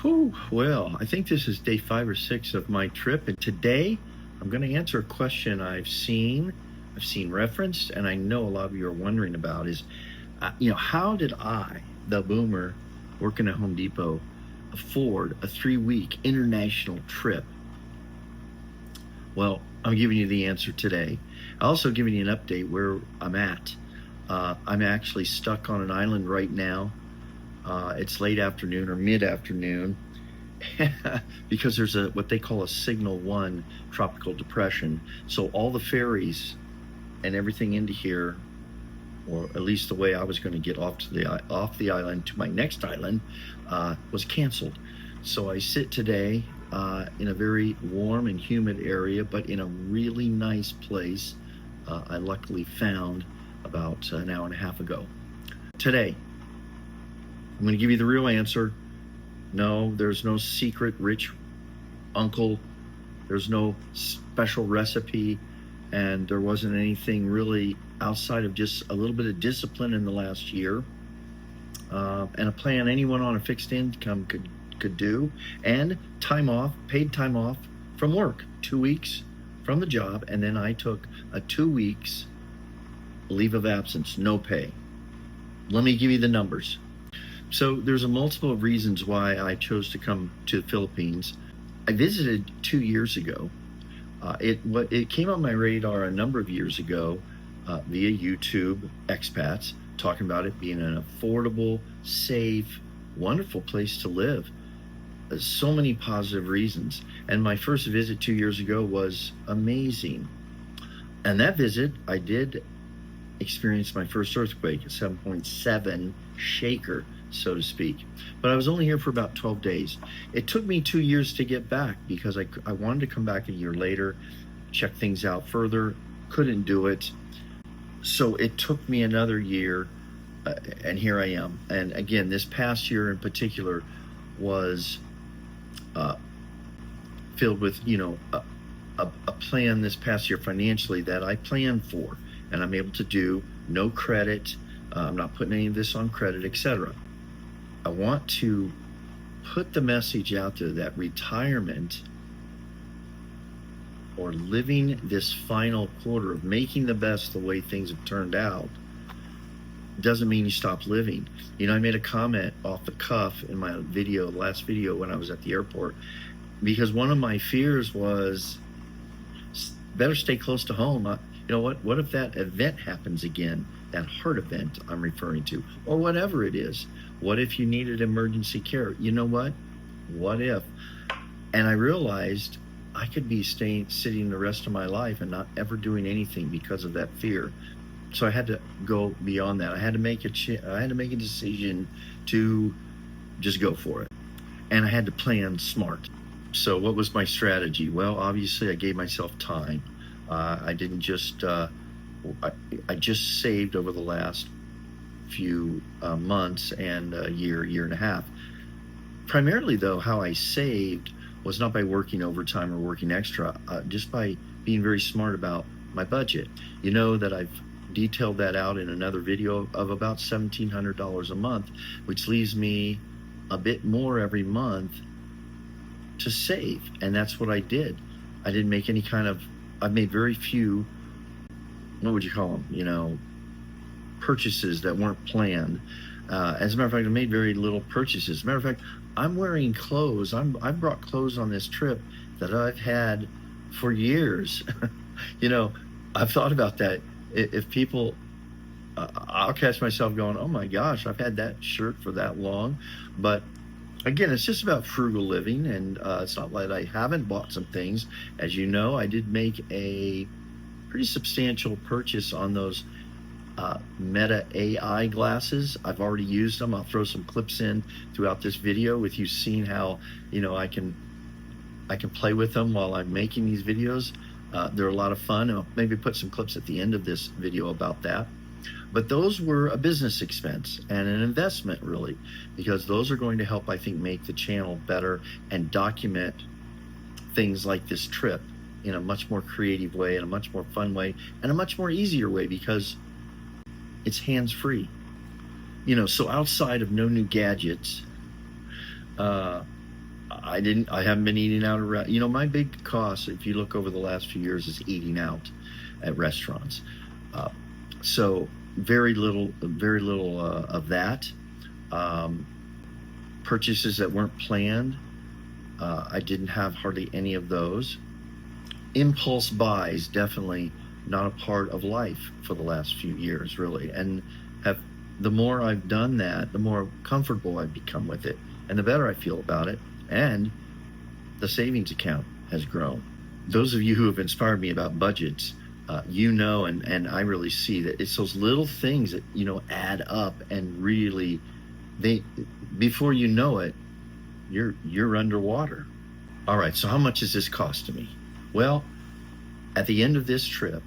Whew, well, I think this is day 5 or 6 of my trip, and today I'm going to answer a question I've seen referenced, and I know a lot of you are wondering about how did I, the boomer working at Home Depot, afford a 3-week international trip? Well, I'm giving you the answer today. I'm also giving you an update where I'm at. I'm actually stuck on an island right now. It's late afternoon or mid-afternoon because there's what they call a Signal 1 tropical depression. So all the ferries and everything into here, or at least the way I was going to get off the island to my next island, was canceled. So I sit today in a very warm and humid area, but in a really nice place I luckily found about an hour and a half ago. Today, I'm going to give you the real answer. No, there's no secret rich uncle. There's no special recipe. And there wasn't anything really outside of just a little bit of discipline in the last year. And a plan anyone on a fixed income could do. And time off, paid time off from work, 2 weeks from the job. And then I took a 2 weeks leave of absence, no pay. Let me give you the numbers. So there's a multiple of reasons why I chose to come to the Philippines. I visited 2 years ago. It came on my radar a number of years ago via YouTube expats talking about it being an affordable, safe, wonderful place to live. There's so many positive reasons. And my first visit 2 years ago was amazing. And that visit, I did experience my first earthquake, a 7.7 shaker, so to speak. But I was only here for about 12 days. It took me 2 years to get back because I wanted to come back a year later, check things out further, couldn't do it. So it took me another year, and here I am. And again, this past year in particular was filled with, a plan this past year financially that I planned for, and I'm able to do. No credit. I'm not putting any of this on credit, etc. I want to put the message out there that retirement or living this final quarter of making the best the way things have turned out doesn't mean you stop living. I made a comment off the cuff in my last video when I was at the airport, because one of my fears was better stay close to home. What if that event happens again, that heart event I'm referring to, or whatever it is? What if you needed emergency care? You know what? What if? And I realized I could be sitting the rest of my life and not ever doing anything because of that fear. So I had to go beyond that. I had to make a decision to just go for it. And I had to plan smart. So what was my strategy? Well, obviously I gave myself time. I didn't just, I just saved over the last few months and a year and a half. Primarily though, how I saved was not by working overtime or working extra, just by being very smart about my budget. You know that I've detailed that out in another video of about $1,700 a month, which leaves me a bit more every month to save. And that's what I did. I didn't make I made very few, what would you call them, purchases that weren't planned. As a matter of fact, I made very little purchases. As a matter of fact, I'm wearing clothes. I've brought clothes on this trip that I've had for years. I've thought about that. If people, I'll catch myself going, oh my gosh, I've had that shirt for that long. But again, it's just about frugal living, and it's not like I haven't bought some things. As you know, I did make a pretty substantial purchase on those Meta AI glasses. I've already used them. I'll throw some clips in throughout this video with you seeing how I can play with them while I'm making these videos. They're a lot of fun. I'll maybe put some clips at the end of this video about that. But those were a business expense and an investment, really, because those are going to help, I think, make the channel better and document things like this trip in a much more creative way, in a much more fun way, and a much more easier way, because it's hands-free. So outside of no new gadgets, I haven't been eating out around. My big cost, if you look over the last few years, is eating out at restaurants. Uh, so very little of that. Um, Purchases that weren't planned, I didn't have hardly any of those. Impulse buys, definitely not a part of life for the last few years, really. And the more I've done that, the more comfortable I've become with it, and the better I feel about it. And the savings account has grown. Those of you who have inspired me about budgets, and I really see that it's those little things that add up, and really, before you know it, you're underwater. All right, so how much is this costing me? Well, at the end of this trip,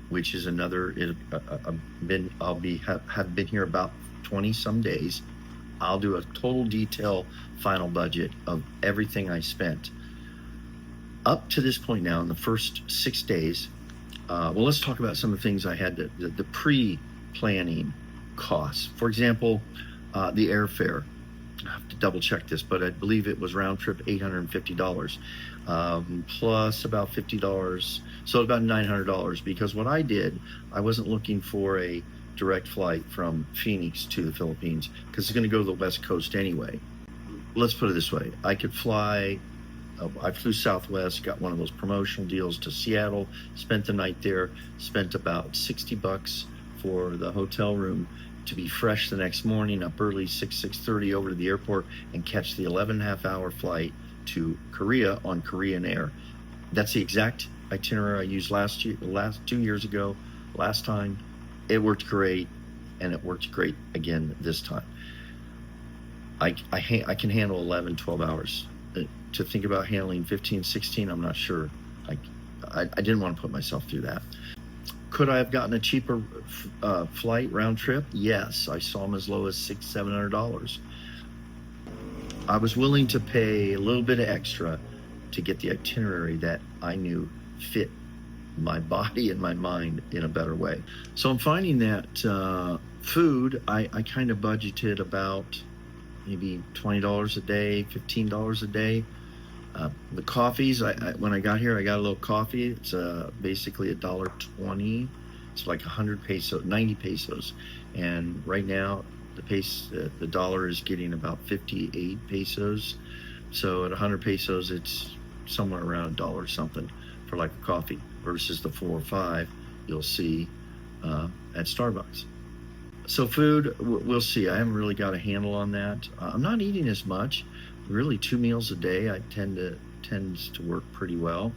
which is another, have been here about 20 some days. I'll do a total detail final budget of everything I spent up to this point now in the first 6 days. Well, let's talk about some of the things I had the pre-planning costs. For example, the airfare. I have to double check this, but I believe it was round trip $850, plus about $50, so about $900. Because what I did, I wasn't looking for a direct flight from Phoenix to the Philippines, because it's going to go to the West Coast anyway. Let's put it this way: I could fly. I flew Southwest, got one of those promotional deals to Seattle, spent the night there, spent about $60 for the hotel room, to be fresh the next morning, up early, 6:30 over to the airport, and catch the 11.5-hour flight to Korea on Korean Air. That's the exact itinerary I used last 2 years ago. Last time, it worked great, and it worked great again this time. I can handle 11, 12 hours. To think about handling 15, 16, I'm not sure. I didn't want to put myself through that. Could I have gotten a cheaper flight round trip? Yes, I saw them as low as $600-700. I was willing to pay a little bit of extra to get the itinerary that I knew fit my body and my mind in a better way. So I'm finding that food, I kind of budgeted about maybe $20 a day, $15 a day. The coffees, when I got here, I got a little coffee. It's basically $1.20. It's like 100 pesos, 90 pesos. And right now, the dollar is getting about 58 pesos. So at 100 pesos, it's somewhere around $1 something for like a coffee, versus the 4 or 5 you'll see at Starbucks. So food, we'll see. I haven't really got a handle on that. I'm not eating as much. Really, 2 meals a day, I tends to work pretty well.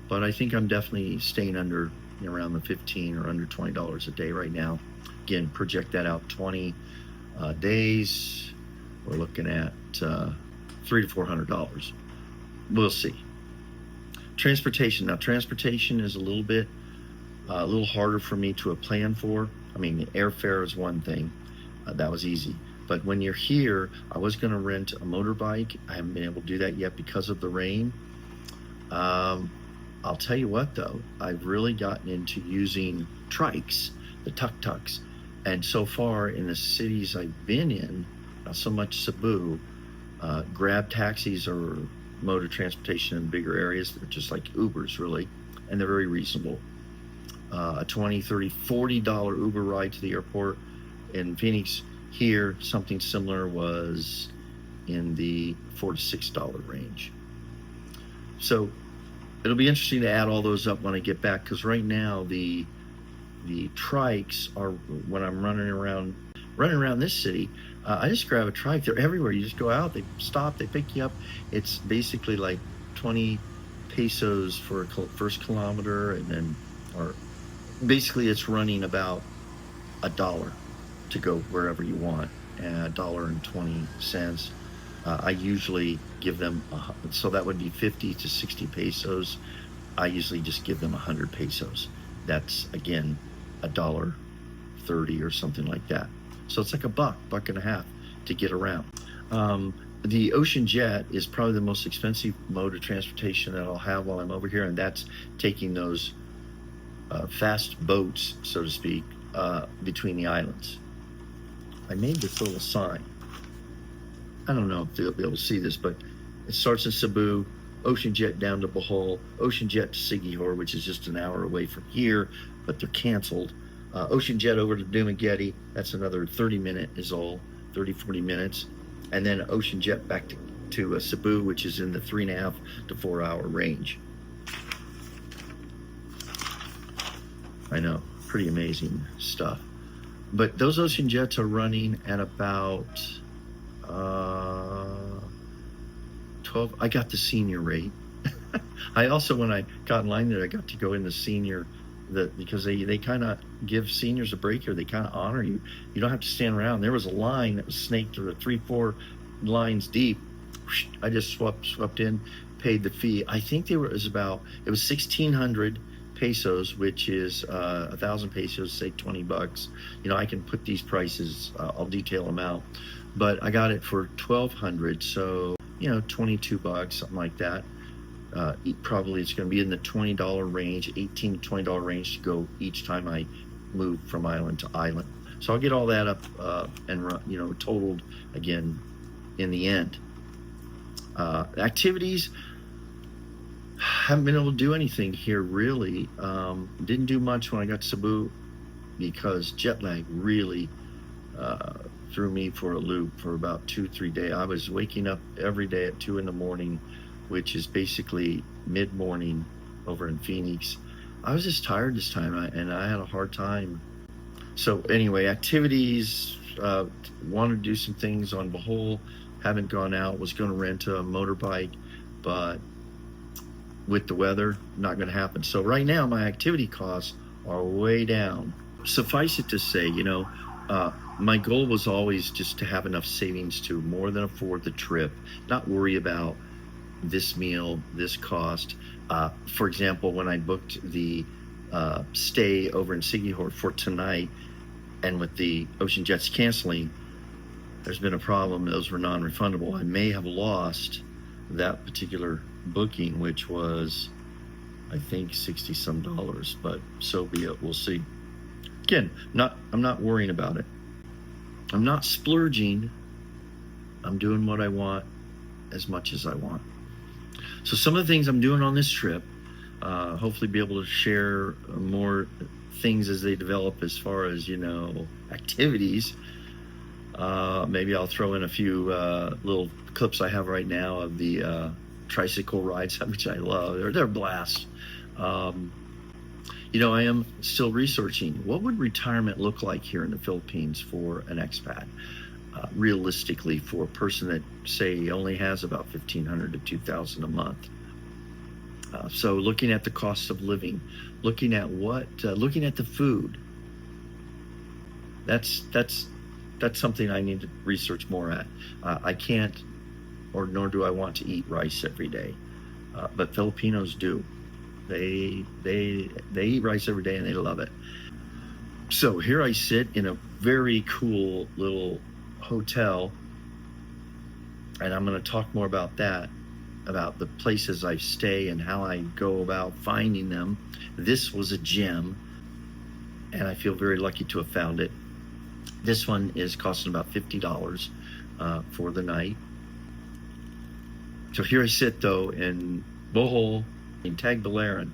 But I think I'm definitely staying under around the $15 or under $20 a day right now. Again, project that out 20 days. We're looking at $300 to $400. We'll see. Transportation. Now, transportation is a little harder for me to plan for. I mean, airfare is one thing. That was easy. But when you're here, I was going to rent a motorbike. I haven't been able to do that yet because of the rain. I'll tell you what, though, I've really gotten into using trikes, the tuk-tuks. And so far in the cities I've been in, not so much Cebu, Grab taxis or mode of transportation in bigger areas. They're just like Ubers, really, and they're very reasonable. A $20, $30, $40 Uber ride to the airport in Phoenix. Here, something similar was in the $4 to $6 range. So it'll be interesting to add all those up when I get back, because right now the trikes are, when I'm running around this city, I just grab a trike. They're everywhere. You just go out, they stop, they pick you up. It's basically like 20 pesos for a first kilometer, and then, or basically it's running about $1 to go wherever you want, $1.20. I usually give them, so that would be 50 to 60 pesos. I usually just give them 100 pesos. That's, again, $1.30 or something like that. So it's like $1, $1.50 to get around. The Ocean Jet is probably the most expensive mode of transportation that I'll have while I'm over here, and that's taking those fast boats, so to speak, between the islands. I made this little sign. I don't know if they'll be able to see this, but It starts in Cebu, Ocean Jet down to Bohol, Ocean Jet to Siquijor, which is just an hour away from here, but they're canceled. Ocean Jet over to Dumaguete, that's another 30-minute is all, 30, 40 minutes. And then Ocean Jet back to Cebu, which is in the 3.5 to 4 hour range. I know, pretty amazing stuff. But those Ocean Jets are running at about 12. I got the senior rate. I also, when I got in line there, I got to go in the senior, because they kind of give seniors a break here. They kind of honor you. You don't have to stand around. There was a line that was snaked through 3-4 lines deep. I just swept in, paid the fee. I think it was 1,600 pesos, which is 1,000 pesos, say $20. You know, I can put these prices, I'll detail them out, but I got it for 1,200, so you know, $22, something like that. Probably it's going to be in the $20 range, $18 to $20 range to go each time I move from island to island. So I'll get all that up and you know, totaled again in the end. Activities, haven't been able to do anything here really. Didn't do much when I got to Cebu because jet lag really threw me for a loop for about 2-3 days. I was waking up every day at 2 in the morning, which is basically mid-morning over in Phoenix. I was just tired this time, and I had a hard time. So anyway, activities, wanted to do some things on Bohol, haven't gone out, was going to rent a motorbike, but with the weather, not going to happen. So right now, my activity costs are way down. Suffice it to say, you know, my goal was always just to have enough savings to more than afford the trip, not worry about this meal, this cost. For example, when I booked the stay over in Siquijor for tonight, and with the Ocean Jets canceling, there's been a problem. Those were non-refundable. I may have lost that particular booking, which was, I think, $60 some, but so be it. We'll see. Again, I'm not worrying about it. I'm not splurging. I'm doing what I want as much as I want. So some of the things I'm doing on this trip, hopefully be able to share more things as they develop as far as, you know, activities. Maybe I'll throw in a few little clips I have right now of the tricycle rides, which I love. They're a blast. You know, I am still researching what would retirement look like here in the Philippines for an expat. Realistically, for a person that, say, only has about $1,500 to $2,000 a month. So looking at the cost of living, looking at looking at the food. That's something I need to research more at. I can't, or nor do I want to eat rice every day, but Filipinos do. They eat rice every day and they love it. So here I sit in a very cool little hotel, and I'm going to talk more about that, about the places I stay and how I go about finding them. This was a gem, and I feel very lucky to have found it. This one is costing about $50 for the night. So here I sit, though, in Bohol, in Tagbilaran,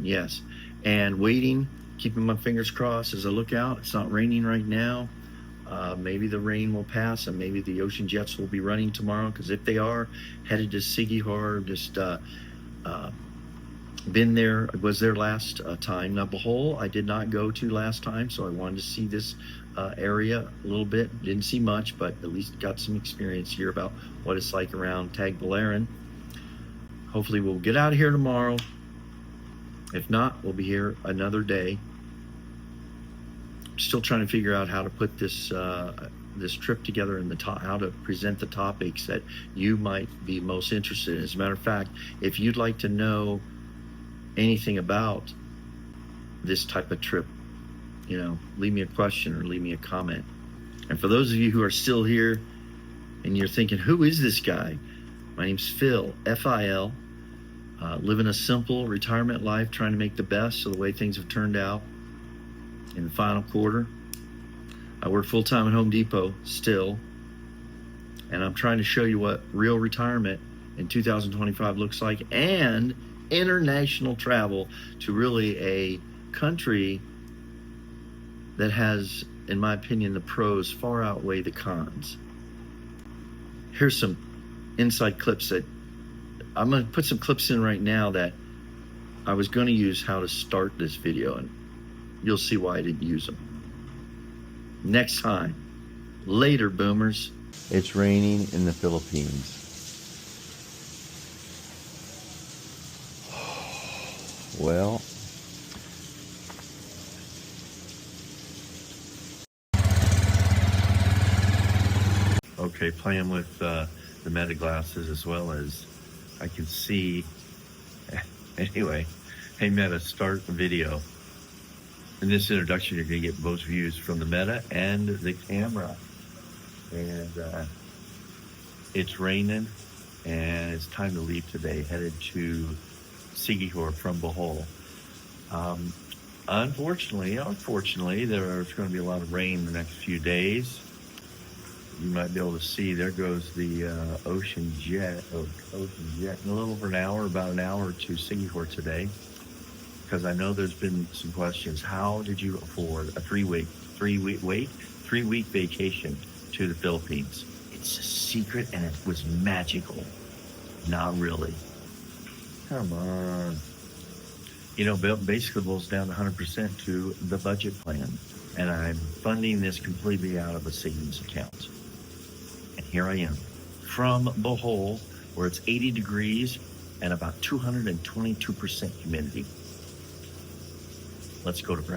yes, and waiting, keeping my fingers crossed as I look out. It's not raining right now. Maybe the rain will pass, and maybe the Ocean Jets will be running tomorrow, because if they are, headed to Siquijor, just been there, was there last time. Now, Bohol, I did not go to last time, so I wanted to see this area a little bit. Didn't see much, but at least got some experience here about what it's like around Tagbilaran. Hopefully we'll get out of here tomorrow. If not, we'll be here another day. Still trying to figure out how to put this this trip together and how to present the topics that you might be most interested in. As a matter of fact, if you'd like to know anything about this type of trip, you know, leave me a question or leave me a comment. And for those of you who are still here and you're thinking, who is this guy? My name's Phil, F-I-L, living a simple retirement life, trying to make the best of the way things have turned out in the final quarter. I work full-time at Home Depot still. And I'm trying to show you what real retirement in 2025 looks like, and international travel to really a country that has, in my opinion, the pros far outweigh the cons. Here's some inside clips that I'm going to put some clips in right now that I was going to use how to start this video, and you'll see why I didn't use them. Next time. Later, boomers. It's raining in the Philippines. Well, okay, playing with the Meta glasses as well as I can see. Anyway, hey Meta, start the video. In this introduction, you're going to get most views from the Meta and the camera. And it's raining, and it's time to leave today, headed to Siquijor from Bohol. Unfortunately, there's going to be a lot of rain the next few days. You might be able to see, there goes the Ocean Jet in a little over an hour, about an hour to Siquijor today. Because I know there's been some questions. How did you afford a three-week vacation to the Philippines? It's a secret, and it was magical. Not really. Come on. You know, basically boils down 100% to the budget plan. And I'm funding this completely out of a savings account. And here I am, from Bohol, where it's 80 degrees and about 222% humidity. Let's go to breakfast.